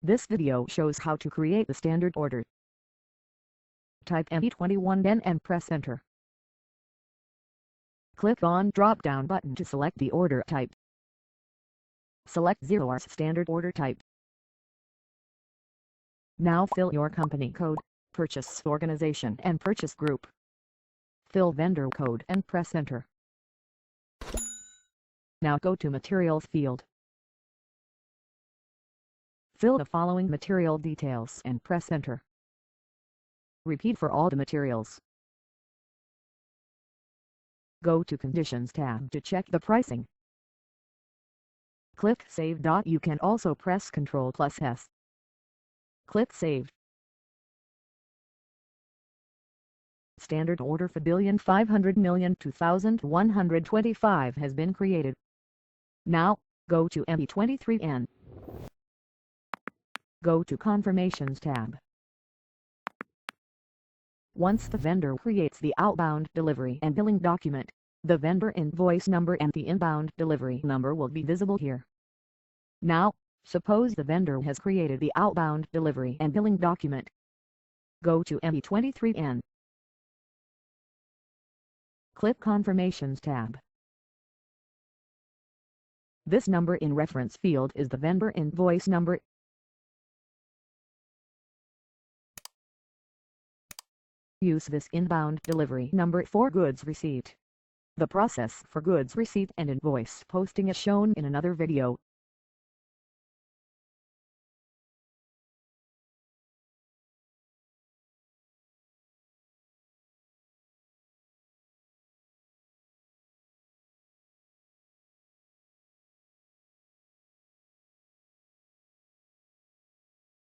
This video shows how to create the standard order. Type ME21N and press enter. Click on drop-down button to select the order type. Select 0 as standard order type. Now fill your company code, purchase organization and purchase group. Fill vendor code and press enter. Now go to Materials field. Fill the following material details and press enter. Repeat for all the materials. Go to Conditions tab to check the pricing. Click Save. You can also press Ctrl+S. Click Save. Standard order for 1,500,002,125 has been created. Now, go to ME23N. Go to Confirmations tab. Once the vendor creates the outbound delivery and billing document, the vendor invoice number and the inbound delivery number will be visible here. Now, suppose the vendor has created the outbound delivery and billing document. Go to ME23N. Click Confirmations tab. This number in reference field is the vendor invoice number. Use this inbound delivery number for goods received. The process for goods receipt and invoice posting is shown in another video.